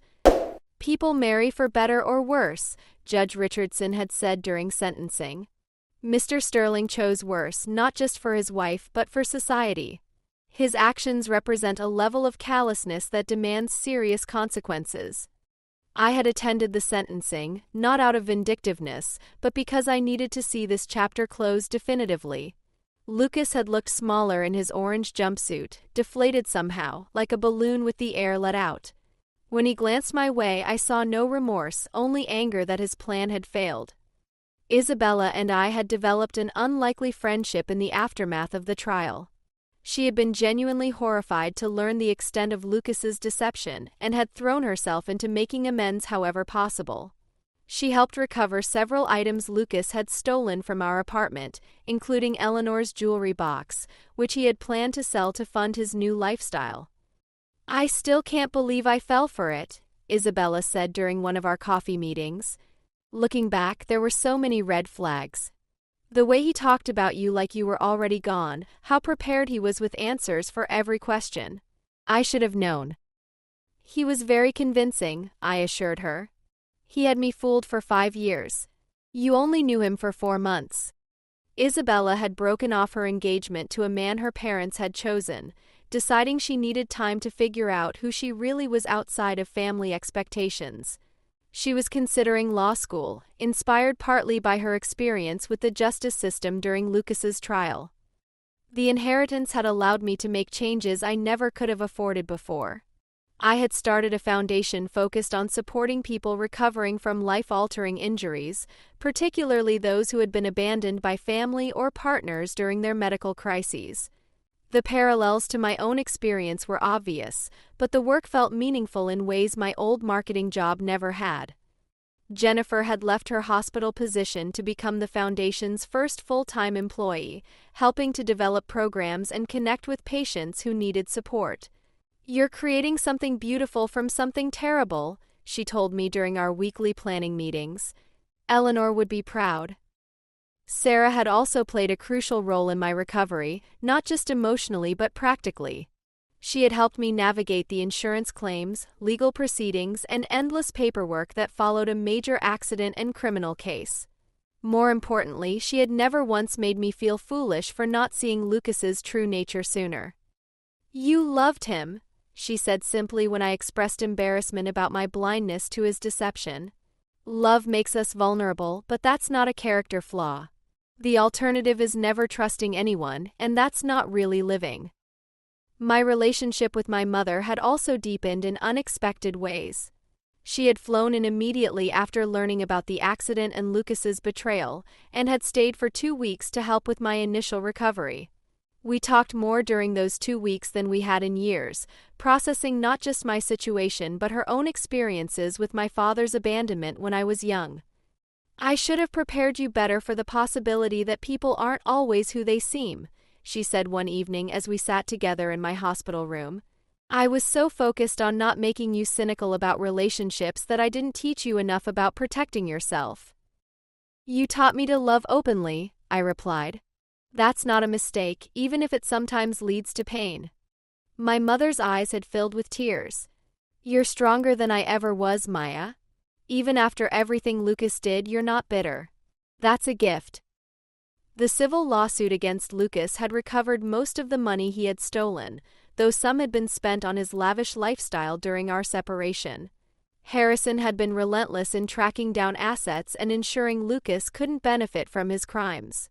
"People marry for better or worse," Judge Richardson had said during sentencing. Mr. Sterling chose worse, not just for his wife, but for society. His actions represent a level of callousness that demands serious consequences. I had attended the sentencing, not out of vindictiveness, but because I needed to see this chapter close definitively. Lucas had looked smaller in his orange jumpsuit, deflated somehow, like a balloon with the air let out. When he glanced my way, I saw no remorse, only anger that his plan had failed. Isabella and I had developed an unlikely friendship in the aftermath of the trial. She had been genuinely horrified to learn the extent of Lucas's deception and had thrown herself into making amends however possible. She helped recover several items Lucas had stolen from our apartment, including Eleanor's jewelry box, which he had planned to sell to fund his new lifestyle. "I still can't believe I fell for it," Isabella said during one of our coffee meetings. Looking back, there were so many red flags. The way he talked about you like you were already gone, how prepared he was with answers for every question. I should have known. "He was very convincing," I assured her. "He had me fooled for 5 years. You only knew him for 4 months." Isabella had broken off her engagement to a man her parents had chosen, deciding she needed time to figure out who she really was outside of family expectations. She was considering law school, inspired partly by her experience with the justice system during Lucas's trial. The inheritance had allowed me to make changes I never could have afforded before. I had started a foundation focused on supporting people recovering from life-altering injuries, particularly those who had been abandoned by family or partners during their medical crises. The parallels to my own experience were obvious, but the work felt meaningful in ways my old marketing job never had. Jennifer had left her hospital position to become the foundation's first full-time employee, helping to develop programs and connect with patients who needed support. "You're creating something beautiful from something terrible," she told me during our weekly planning meetings. Eleanor would be proud. Sarah had also played a crucial role in my recovery, not just emotionally but practically. She had helped me navigate the insurance claims, legal proceedings, and endless paperwork that followed a major accident and criminal case. More importantly, she had never once made me feel foolish for not seeing Lucas's true nature sooner. "You loved him," she said simply when I expressed embarrassment about my blindness to his deception. "Love makes us vulnerable, but that's not a character flaw. The alternative is never trusting anyone, and that's not really living." My relationship with my mother had also deepened in unexpected ways. She had flown in immediately after learning about the accident and Lucas's betrayal, and had stayed for 2 weeks to help with my initial recovery. We talked more during those 2 weeks than we had in years, processing not just my situation but her own experiences with my father's abandonment when I was young. "I should have prepared you better for the possibility that people aren't always who they seem," she said one evening as we sat together in my hospital room. "I was so focused on not making you cynical about relationships that I didn't teach you enough about protecting yourself." You taught me to love openly, I replied. That's not a mistake, even if it sometimes leads to pain. My mother's eyes had filled with tears. You're stronger than I ever was, Maya. Even after everything Lucas did, you're not bitter. That's a gift. The civil lawsuit against Lucas had recovered most of the money he had stolen, though some had been spent on his lavish lifestyle during our separation. Harrison had been relentless in tracking down assets and ensuring Lucas couldn't benefit from his crimes.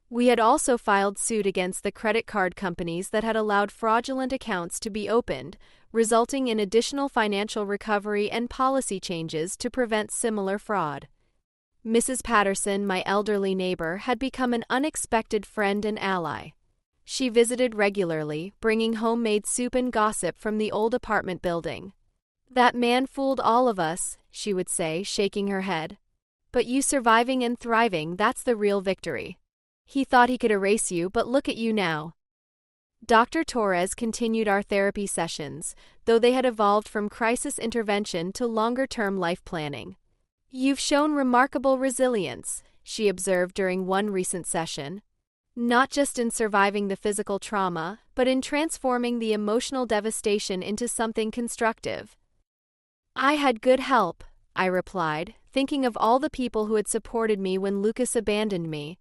We had also filed suit against the credit card companies that had allowed fraudulent accounts to be opened, resulting in additional financial recovery and policy changes to prevent similar fraud. Mrs. Patterson, my elderly neighbor, had become an unexpected friend and ally. She visited regularly, bringing homemade soup and gossip from the old apartment building. That man fooled all of us, she would say, shaking her head. But you surviving and thriving, that's the real victory. He thought he could erase you, but look at you now. Dr. Torres continued our therapy sessions, though they had evolved from crisis intervention to longer-term life planning. You've shown remarkable resilience, she observed during one recent session. Not just in surviving the physical trauma, but in transforming the emotional devastation into something constructive. I had good help, I replied, thinking of all the people who had supported me when Lucas abandoned me.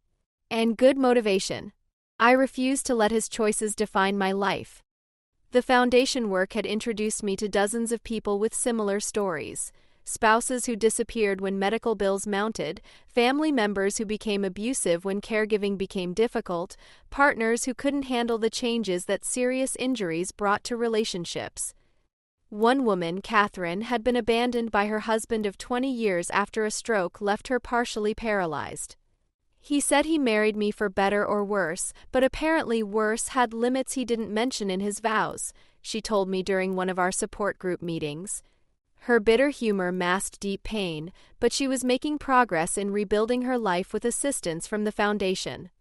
And good motivation. I refused to let his choices define my life. The foundation work had introduced me to dozens of people with similar stories. Spouses who disappeared when medical bills mounted, family members who became abusive when caregiving became difficult, partners who couldn't handle the changes that serious injuries brought to relationships. One woman, Catherine, had been abandoned by her husband of 20 years after a stroke left her partially paralyzed. He said he married me for better or worse, but apparently worse had limits he didn't mention in his vows, she told me during one of our support group meetings. Her bitter humor masked deep pain, but she was making progress in rebuilding her life with assistance from the foundation.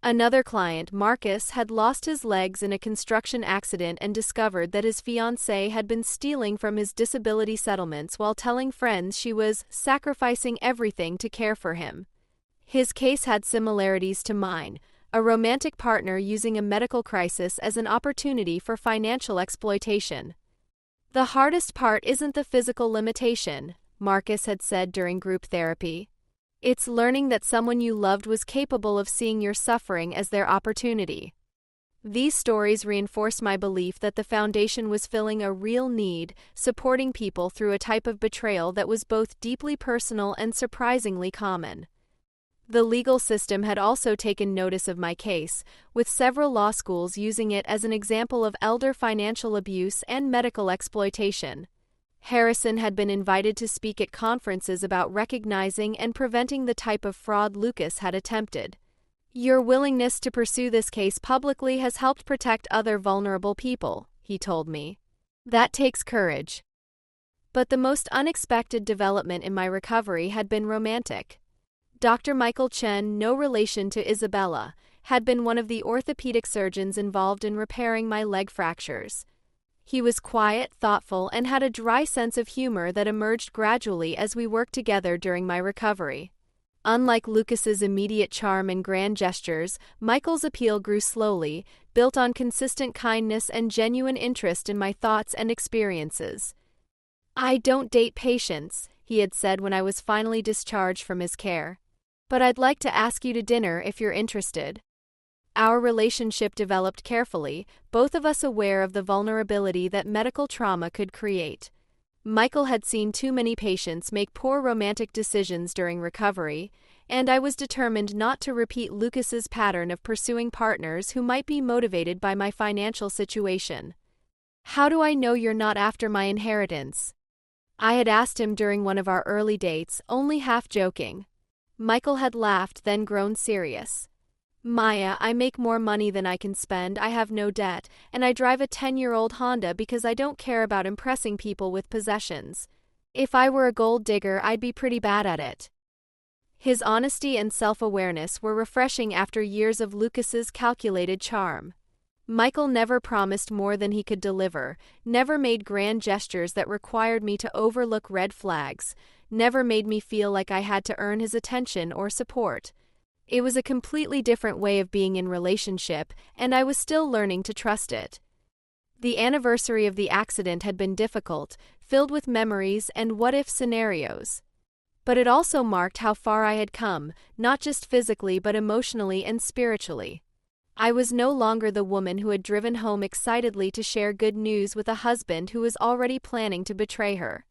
Another client, Marcus, had lost his legs in a construction accident and discovered that his fiancée had been stealing from his disability settlements while telling friends she was sacrificing everything to care for him. His case had similarities to mine, a romantic partner using a medical crisis as an opportunity for financial exploitation. The hardest part isn't the physical limitation, Marcus had said during group therapy. It's learning that someone you loved was capable of seeing your suffering as their opportunity. These stories reinforce my belief that the foundation was filling a real need, supporting people through a type of betrayal that was both deeply personal and surprisingly common. The legal system had also taken notice of my case, with several law schools using it as an example of elder financial abuse and medical exploitation. Harrison had been invited to speak at conferences about recognizing and preventing the type of fraud Lucas had attempted. Your willingness to pursue this case publicly has helped protect other vulnerable people, he told me. That takes courage. But the most unexpected development in my recovery had been romantic. Dr. Michael Chen, no relation to Isabella, had been one of the orthopedic surgeons involved in repairing my leg fractures. He was quiet, thoughtful, and had a dry sense of humor that emerged gradually as we worked together during my recovery. Unlike Lucas's immediate charm and grand gestures, Michael's appeal grew slowly, built on consistent kindness and genuine interest in my thoughts and experiences. I don't date patients, he had said when I was finally discharged from his care. But I'd like to ask you to dinner if you're interested. Our relationship developed carefully, both of us aware of the vulnerability that medical trauma could create. Michael had seen too many patients make poor romantic decisions during recovery, and I was determined not to repeat Lucas's pattern of pursuing partners who might be motivated by my financial situation. How do I know you're not after my inheritance? I had asked him during one of our early dates, only half joking. Michael had laughed, then grown serious. Maya, I make more money than I can spend, I have no debt, and I drive a 10-year-old Honda because I don't care about impressing people with possessions. If I were a gold digger, I'd be pretty bad at it. His honesty and self-awareness were refreshing after years of Lucas's calculated charm. Michael never promised more than he could deliver, never made grand gestures that required me to overlook red flags, never made me feel like I had to earn his attention or support. It was a completely different way of being in relationship, and I was still learning to trust it. The anniversary of the accident had been difficult, filled with memories and what-if scenarios. But it also marked how far I had come, not just physically but emotionally and spiritually. I was no longer the woman who had driven home excitedly to share good news with a husband who was already planning to betray her.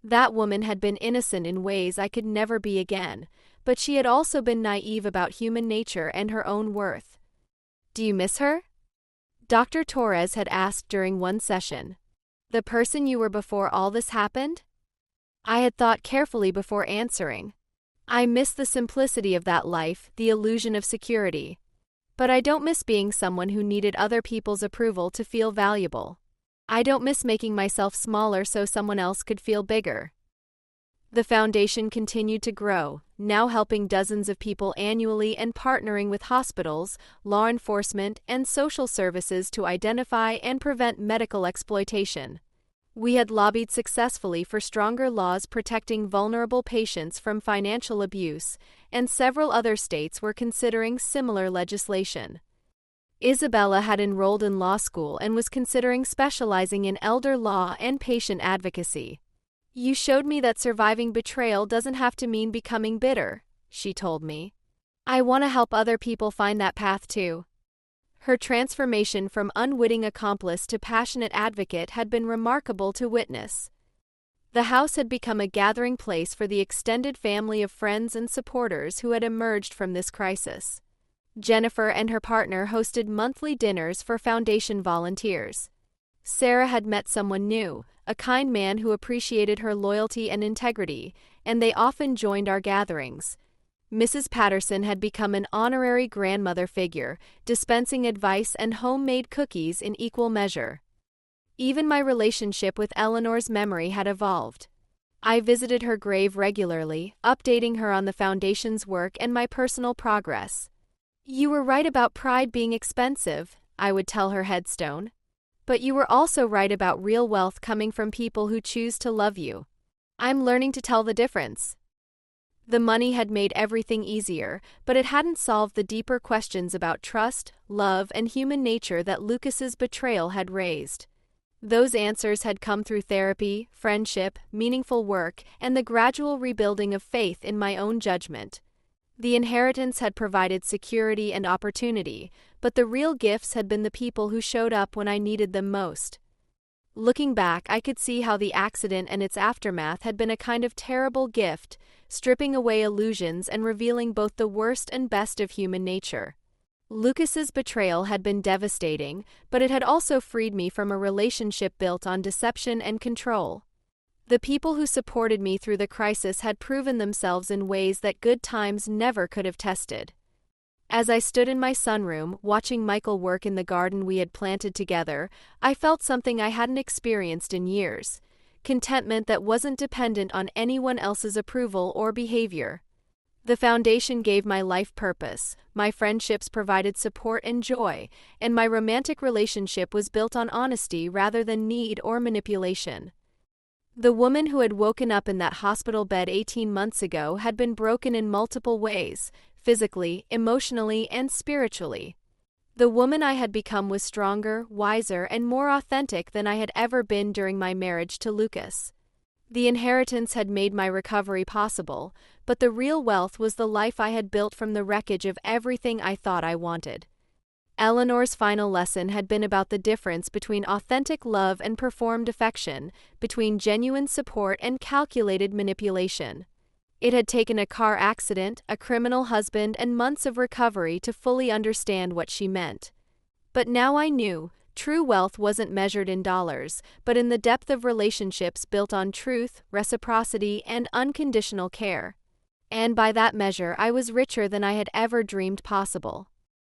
That woman had been innocent in ways I could never be again, but she had also been naive about human nature and her own worth. "Do you miss her?" Dr. Torres had asked during one session. "The person you were before all this happened?" I had thought carefully before answering. I miss the simplicity of that life, the illusion of security. But I don't miss being someone who needed other people's approval to feel valuable. I don't miss making myself smaller so someone else could feel bigger. The foundation continued to grow, now helping dozens of people annually and partnering with hospitals, law enforcement, and social services to identify and prevent medical exploitation. We had lobbied successfully for stronger laws protecting vulnerable patients from financial abuse, and several other states were considering similar legislation. Isabella had enrolled in law school and was considering specializing in elder law and patient advocacy. "You showed me that surviving betrayal doesn't have to mean becoming bitter," she told me. "I want to help other people find that path too." Her transformation from unwitting accomplice to passionate advocate had been remarkable to witness. The house had become a gathering place for the extended family of friends and supporters who had emerged from this crisis. Jennifer and her partner hosted monthly dinners for foundation volunteers. Sarah had met someone new, a kind man who appreciated her loyalty and integrity, and they often joined our gatherings. Mrs. Patterson had become an honorary grandmother figure, dispensing advice and homemade cookies in equal measure. Even my relationship with Eleanor's memory had evolved. I visited her grave regularly, updating her on the foundation's work and my personal progress. "You were right about pride being expensive," I would tell her headstone. "But you were also right about real wealth coming from people who choose to love you. I'm learning to tell the difference." The money had made everything easier, but it hadn't solved the deeper questions about trust, love, and human nature that Lucas's betrayal had raised. Those answers had come through therapy, friendship, meaningful work, and the gradual rebuilding of faith in my own judgment. The inheritance had provided security and opportunity, but the real gifts had been the people who showed up when I needed them most. Looking back, I could see how the accident and its aftermath had been a kind of terrible gift, stripping away illusions and revealing both the worst and best of human nature. Lucas's betrayal had been devastating, but it had also freed me from a relationship built on deception and control. The people who supported me through the crisis had proven themselves in ways that good times never could have tested. As I stood in my sunroom, watching Michael work in the garden we had planted together, I felt something I hadn't experienced in years: contentment that wasn't dependent on anyone else's approval or behavior. The foundation gave my life purpose, my friendships provided support and joy, and my romantic relationship was built on honesty rather than need or manipulation. The woman who had woken up in that hospital bed 18 months ago had been broken in multiple ways: physically, emotionally, and spiritually. The woman I had become was stronger, wiser, and more authentic than I had ever been during my marriage to Lucas. The inheritance had made my recovery possible, but the real wealth was the life I had built from the wreckage of everything I thought I wanted. Eleanor's final lesson had been about the difference between authentic love and performed affection, between genuine support and calculated manipulation. It had taken a car accident, a criminal husband, and months of recovery to fully understand what she meant. But now I knew, true wealth wasn't measured in dollars, but in the depth of relationships built on truth, reciprocity, and unconditional care. And by that measure, I was richer than I had ever dreamed possible.